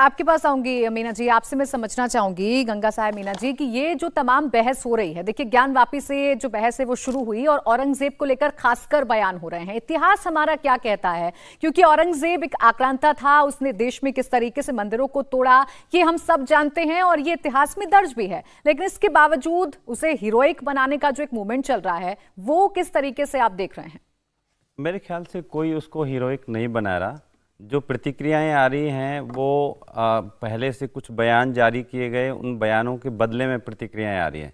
आपके पास आऊंगी मीना जी, आपसे मैं समझना चाहूंगी गंगा साहब मीना जी कि ये जो तमाम बहस हो रही है, देखिए ज्ञानवापी से जो बहस है वो शुरू हुई और औरंगजेब को लेकर खासकर बयान हो रहे हैं। इतिहास हमारा क्या कहता है, क्योंकि औरंगजेब एक आक्रांता था, उसने देश में किस तरीके से मंदिरों को तोड़ा ये हम सब जानते हैं और ये इतिहास में दर्ज भी है, लेकिन इसके बावजूद उसे हीरोइक बनाने का जो एक मूवमेंट चल रहा है वो किस तरीके से आप देख रहे हैं? मेरे ख्याल से कोई उसको हीरोइक नहीं बना रहा। जो प्रतिक्रियाएं आ रही हैं वो पहले से कुछ बयान जारी किए गए, उन बयानों के बदले में प्रतिक्रियाएं आ रही हैं।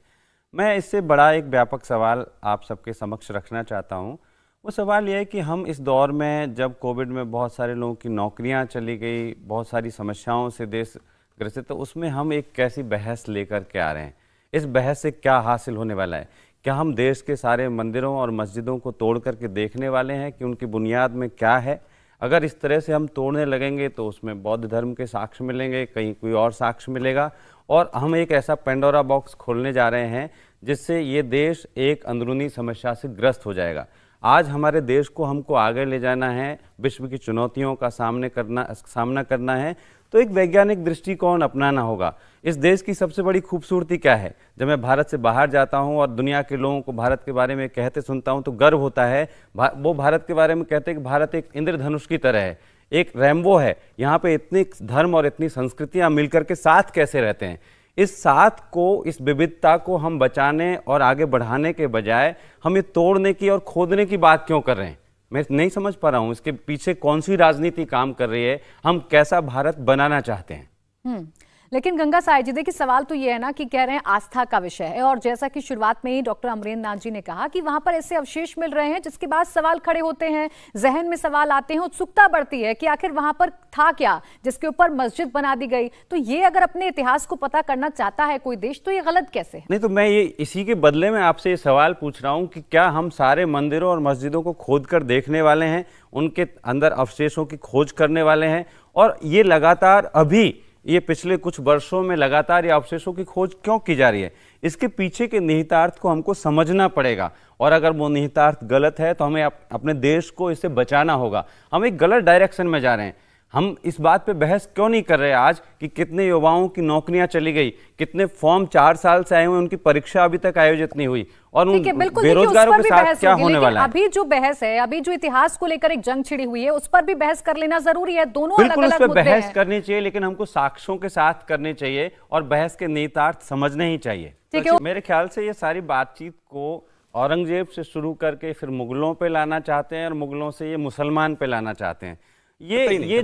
मैं इससे बड़ा एक व्यापक सवाल आप सबके समक्ष रखना चाहता हूं। वो सवाल यह है कि हम इस दौर में जब कोविड में बहुत सारे लोगों की नौकरियां चली गई, बहुत सारी समस्याओं से देश ग्रसित, तो उसमें हम एक कैसी बहस लेकर के आ रहे हैं। इस बहस से क्या हासिल होने वाला है? क्या हम देश के सारे मंदिरों और मस्जिदों को तोड़ करके देखने वाले हैं कि उनकी बुनियाद में क्या है? अगर इस तरह से हम तोड़ने लगेंगे तो उसमें बौद्ध धर्म के साक्ष्य मिलेंगे, कहीं कोई और साक्ष्य मिलेगा, और हम एक ऐसा पेंडोरा बॉक्स खोलने जा रहे हैं जिससे ये देश एक अंदरूनी समस्या से ग्रस्त हो जाएगा। आज हमारे देश को हमको आगे ले जाना है, विश्व की चुनौतियों का सामना करना है, तो एक वैज्ञानिक दृष्टिकोण अपनाना होगा। इस देश की सबसे बड़ी खूबसूरती क्या है? जब मैं भारत से बाहर जाता हूं और दुनिया के लोगों को भारत के बारे में कहते सुनता हूं तो गर्व होता है। वो भारत के बारे में कहते हैं कि भारत एक इंद्रधनुष की तरह है, एक रेनबो है। यहाँ पे इतने धर्म और इतनी संस्कृतियां मिलकर के साथ कैसे रहते हैं। इस साथ को, इस विविधता को हम बचाने और आगे बढ़ाने के बजाय हम ये तोड़ने की और खोदने की बात क्यों कर रहे हैं? मैं नहीं समझ पा रहा हूं इसके पीछे कौन सी राजनीति काम कर रही है, हम कैसा भारत बनाना चाहते हैं। लेकिन गंगा साहब जी देखिए, सवाल तो ये है ना कि कह रहे हैं आस्था का विषय है, और जैसा कि शुरुआत में ही डॉक्टर अमरेंद्र नाथ जी ने कहा कि वहां पर ऐसे अवशेष मिल रहे हैं जिसके बाद सवाल खड़े होते हैं, जहन में सवाल आते हैं, उत्सुकता बढ़ती है कि आखिर वहां पर था क्या जिसके ऊपर मस्जिद बना दी गई। तो ये अगर अपने इतिहास को पता करना चाहता है कोई देश तो ये गलत कैसे है? नहीं, तो मैं ये इसी के बदले में आपसे ये सवाल पूछ रहा हूँ कि क्या हम सारे मंदिरों और मस्जिदों को खोद कर देखने वाले हैं, उनके अंदर अवशेषों की खोज करने वाले हैं? और ये लगातार अभी ये पिछले कुछ वर्षों में लगातार ये अवशेषों की खोज क्यों की जा रही है? इसके पीछे के निहितार्थ को हमको समझना पड़ेगा, और अगर वो निहितार्थ गलत है तो हमें अपने देश को इससे बचाना होगा। हम एक गलत डायरेक्शन में जा रहे हैं। हम इस बात पे बहस क्यों नहीं कर रहे आज कि कितने युवाओं की नौकरियां चली गई, कितने फॉर्म 4 साल से आए हुए उनकी परीक्षा अभी तक आयोजित नहीं हुई, और उन बेरोजगारों के साथ क्या होने वाला है? अभी जो बहस है, अभी जो इतिहास को लेकर एक जंग छिड़ी हुई है, उस पर भी बहस कर लेना जरूरी है। दोनों बिल्कुल अलग-अलग मुद्दे हैं। बहस करनी चाहिए, लेकिन हमको साक्ष्यों के साथ करनी चाहिए और बहस के निहितार्थ समझने ही चाहिए। मेरे ख्याल से ये सारी बातचीत को औरंगजेब से शुरू करके फिर मुगलों पे लाना चाहते हैं और मुगलों से ये मुसलमान पे लाना चाहते हैं। ये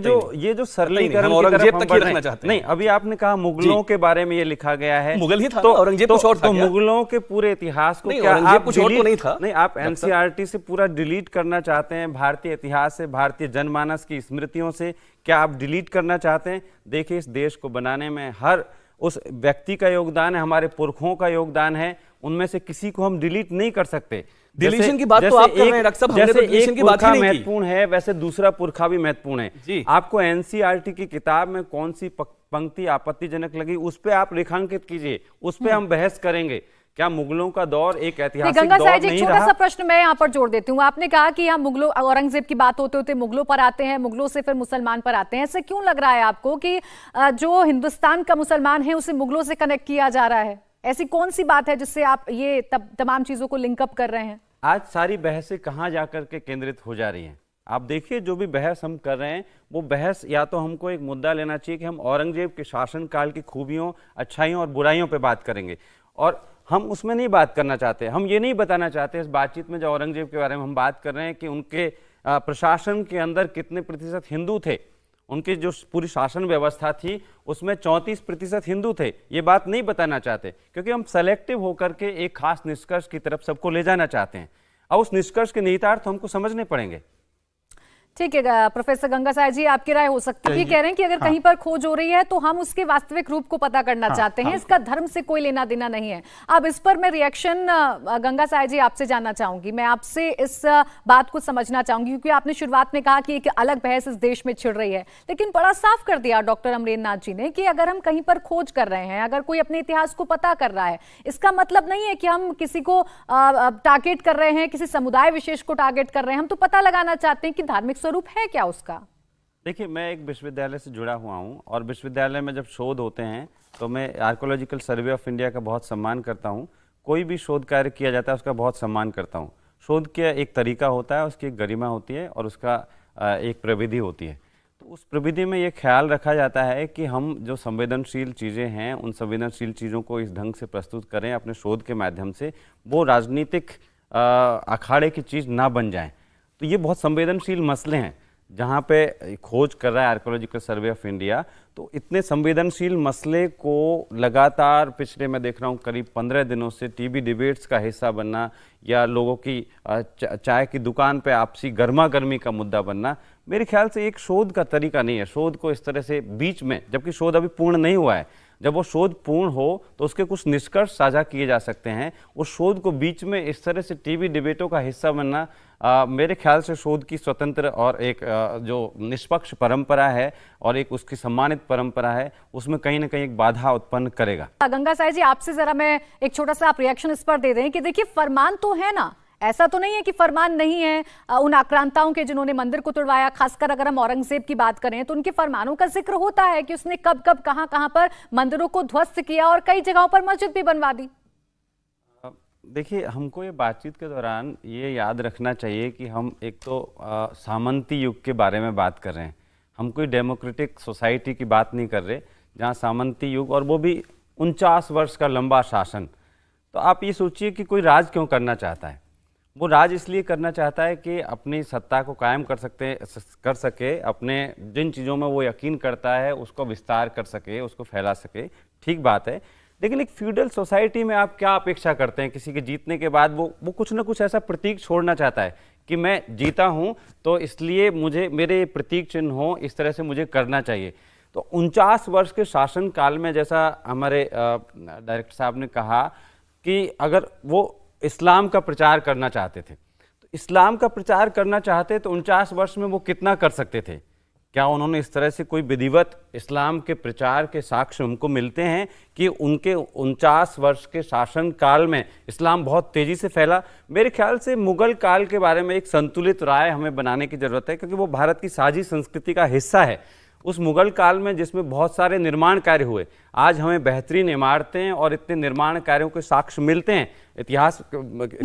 जो सरलीकरण की तरफ हम बढ़ रहे हैं। नहीं, अभी आपने कहा मुगलों के बारे में ये लिखा गया है, मुगल ही था, तो औरंगजेब कुछ और था तो क्या? मुगलों के पूरे इतिहास को क्या आप नहीं, आप एनसीईआरटी से पूरा डिलीट करना चाहते हैं? भारतीय इतिहास से, भारतीय जनमानस की स्मृतियों से क्या आप डिलीट करना चाहते हैं? देखिए, इस देश को बनाने में हर उस व्यक्ति का योगदान है, हमारे पुरखों का योगदान है, उनमें से किसी को हम डिलीट नहीं कर सकते। डिलीशन की बात तो आप कर रहे हैं डॉक्टर साहब, हमने तो डिलीशन की बात ही नहीं की। महत्वपूर्ण है, वैसे दूसरा पुरखा भी महत्वपूर्ण है। आपको एनसीईआरटी की किताब में कौन सी पंक्ति आपत्तिजनक लगी, उस पे आप रेखांकित कीजिए, उस पे हम बहस करेंगे। क्या मुगलों का दौर एक ऐतिहासिक दौर नहीं रहा? छोटा सा प्रश्न मैं यहाँ पर जोड़ देती हूँ। आपने कहा कि हम मुगलों, औरंगजेब की बात होते होते मुगलों पर आते हैं, मुगलों से फिर मुसलमान पर आते हैं। ऐसे क्यों लग रहा है आपको कि जो हिंदुस्तान का मुसलमान है उसे मुगलों से कनेक्ट किया जा रहा है? ऐसी कौन सी बात है जिससे आप ये तमाम चीजों को लिंकअप कर रहे हैं? आज सारी बहसें कहाँ जाकर के केंद्रित हो जा रही हैं? आप देखिए, जो भी बहस हम कर रहे हैं वो बहस या तो हमको एक मुद्दा लेना चाहिए कि हम औरंगजेब के शासनकाल की खूबियों, अच्छाइयों और बुराइयों पे बात करेंगे, और हम उसमें नहीं बात करना चाहते। हम ये नहीं बताना चाहते इस बातचीत में जो औरंगजेब के बारे में हम बात कर रहे हैं कि उनके प्रशासन के अंदर कितने प्रतिशत हिंदू थे, उनकी जो पूरी शासन व्यवस्था थी उसमें 34% हिंदू थे। ये बात नहीं बताना चाहते क्योंकि हम सेलेक्टिव होकर के एक खास निष्कर्ष की तरफ सबको ले जाना चाहते हैं, और उस निष्कर्ष के निहितार्थ हमको समझने पड़ेंगे। ठीक है प्रोफेसर गंगा साहब जी, आपकी राय हो सकती है। ये कह रहे हैं कि अगर कहीं पर खोज हो रही है तो हम उसके वास्तविक रूप को पता करना चाहते हैं, इसका धर्म से कोई लेना देना नहीं है। अब इस पर मैं रिएक्शन गंगा साहब जी आपसे जानना चाहूंगी, मैं आपसे इस बात को समझना चाहूंगी, क्योंकि आपने शुरुआत में कहा कि एक अलग बहस इस देश में छिड़ रही है, लेकिन बड़ा साफ कर दिया डॉक्टर अमरेंद्र नाथ जी ने कि अगर हम कहीं पर खोज कर रहे हैं, अगर कोई अपने इतिहास को पता कर रहा है, इसका मतलब नहीं है कि हम किसी को टारगेट कर रहे हैं, किसी समुदाय विशेष को टारगेट कर रहे हैं। हम तो पता लगाना चाहते हैं कि धार्मिक स्वरूप है क्या उसका। देखिए, मैं एक विश्वविद्यालय से जुड़ा हुआ हूँ और विश्वविद्यालय में जब शोध होते हैं तो मैं आर्कोलॉजिकल सर्वे ऑफ इंडिया का बहुत सम्मान करता हूँ। कोई भी शोध कार्य किया जाता है उसका बहुत सम्मान करता हूँ। शोध का एक तरीका होता है, उसकी एक गरिमा होती है और उसका एक प्रविधि होती है। तो उस प्रविधि में ये ख्याल रखा जाता है कि हम जो संवेदनशील चीज़ें हैं उन संवेदनशील चीज़ों को इस ढंग से प्रस्तुत करें अपने शोध के माध्यम से, वो राजनीतिक अखाड़े की चीज़ ना बन जाए। तो ये बहुत संवेदनशील मसले हैं जहाँ पे खोज कर रहा है आर्कोलॉजिकल सर्वे ऑफ इंडिया। तो इतने संवेदनशील मसले को लगातार पिछले मैं देख रहा हूँ करीब 15 दिनों से टीवी डिबेट्स का हिस्सा बनना या लोगों की चाय की दुकान पे आपसी गर्मा गर्मी का मुद्दा बनना, मेरे ख्याल से एक शोध का तरीका नहीं है। शोध को इस तरह से बीच में, जबकि शोध अभी पूर्ण नहीं हुआ है, जब वो शोध पूर्ण हो तो उसके कुछ निष्कर्ष साझा किए जा सकते हैं। उस शोध को बीच में इस तरह से टीवी डिबेटों का हिस्सा बनना मेरे ख्याल से शोध की स्वतंत्र और एक जो निष्पक्ष परंपरा है और एक उसकी सम्मानित परंपरा है, उसमें कहीं ना कहीं एक बाधा उत्पन्न करेगा। गंगा साई जी, आपसे जरा मैं एक छोटा सा आप रिएक्शन इस पर दे दें कि देखिए फरमान तो है ना, ऐसा तो नहीं है कि फरमान नहीं है। उन आक्रांताओं के जिन्होंने मंदिर को तुड़वाया, खासकर अगर हम औरंगजेब की बात करें तो उनके फरमानों का जिक्र होता है कि उसने कब कब कहां पर मंदिरों को ध्वस्त किया और कई जगहों पर मस्जिद भी बनवा दी। देखिए, हमको ये बातचीत के दौरान ये याद रखना चाहिए कि हम एक तो सामंती युग के बारे में बात कर रहे हैं। हम कोई डेमोक्रेटिक सोसाइटी की बात नहीं कर रहे जहाँ सामंती युग, और वो भी 49 वर्ष का लंबा शासन। तो आप ये सोचिए कि कोई राज क्यों करना चाहता है। वो राज इसलिए करना चाहता है कि अपनी सत्ता को कायम कर सके, अपने जिन चीज़ों में वो यकीन करता है उसको विस्तार कर सके, उसको फैला सके। ठीक बात है, लेकिन एक फ्यूडल सोसाइटी में आप क्या अपेक्षा करते हैं? किसी के जीतने के बाद वो कुछ ना कुछ ऐसा प्रतीक छोड़ना चाहता है कि मैं जीता हूं तो इसलिए मुझे मेरे प्रतीक चिन्ह हो, इस तरह से मुझे करना चाहिए। तो 49 वर्ष के शासन काल में, जैसा हमारे डायरेक्टर साहब ने कहा कि अगर वो इस्लाम का प्रचार करना चाहते थे, तो इस्लाम का प्रचार करना चाहते तो 49 वर्ष में वो कितना कर सकते थे? क्या उन्होंने इस तरह से कोई विधिवत इस्लाम के प्रचार के साक्ष्य हमको मिलते हैं कि उनके 49 वर्ष के शासन काल में इस्लाम बहुत तेज़ी से फैला? मेरे ख्याल से मुगल काल के बारे में एक संतुलित राय हमें बनाने की ज़रूरत है, क्योंकि वो भारत की साझी संस्कृति का हिस्सा है। उस मुगल काल में जिसमें बहुत सारे निर्माण कार्य हुए, आज हमें बेहतरीन इमारतें और इतने निर्माण कार्यों के साक्ष्य मिलते हैं। इतिहासकारों के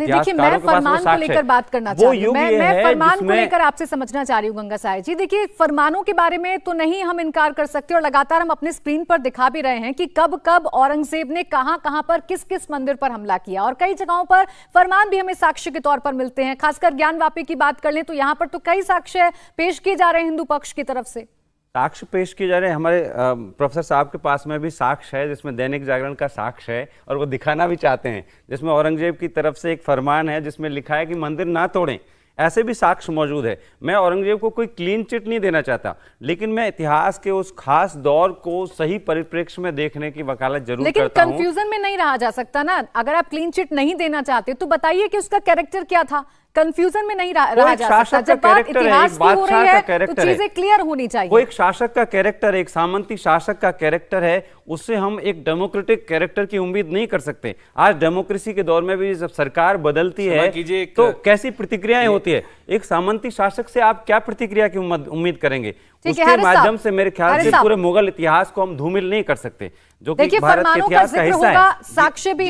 पास वो साक्ष्य है। बात करना चाहती हूं, मैं फरमान को लेकर आपसे समझना चाह रही हूं गंगा साई जी। देखिए, फरमानों के बारे में तो नहीं हम इनकार कर सकते और लगातार हम अपने स्क्रीन पर दिखा भी रहे हैं कि कब कब औरंगजेब ने कहां पर किस किस मंदिर पर हमला किया, और कई जगहों पर फरमान भी हमें साक्ष्य के तौर पर मिलते हैं। खासकर ज्ञानवापी की बात कर लें तो यहां पर तो कई साक्ष्य पेश किए जा रहे हैं हिंदू पक्ष की तरफ से। साक्ष्य पेश किए जा रहे हैं। हमारे प्रोफेसर साहब के पास में भी साक्ष्य है, जिसमें दैनिक जागरण का साक्ष्य है और वो दिखाना भी चाहते हैं, जिसमें औरंगजेब की तरफ से एक फरमान है जिसमें लिखा है कि मंदिर ना तोड़ें। ऐसे भी साक्ष्य मौजूद है। मैं औरंगजेब को कोई क्लीन चिट नहीं देना चाहता, लेकिन मैं इतिहास के उस खास दौर को सही परिप्रेक्ष्य में देखने की वकालत जरूर करता हूं। लेकिन कंफ्यूजन में नहीं रहा जा सकता ना। अगर आप क्लीन चिट नहीं देना चाहते तो बताइए कि उसका कैरेक्टर क्या था। कंफ्यूजन में नहीं रहा जा सकता। जब बात इतिहास की हो रही है तो चीजें क्लियर होनी चाहिए। वो एक शासक का कैरेक्टर है, एक सामंती शासक का कैरेक्टर है, उससे हम एक डेमोक्रेटिक कैरेक्टर की उम्मीद नहीं कर सकते। आज डेमोक्रेसी के दौर में भी जब सरकार बदलती है तो कैसी प्रतिक्रियाएं होती है। एक सामंती शासक से आप क्या प्रतिक्रिया की उम्मीद करेंगे? उसके माध्यम से मेरे ख्याल से पूरे मुगल इतिहास को हम धूमिल नहीं कर सकते, जो कि भारत के इतिहास का हिस्सा है। साक्ष्य भी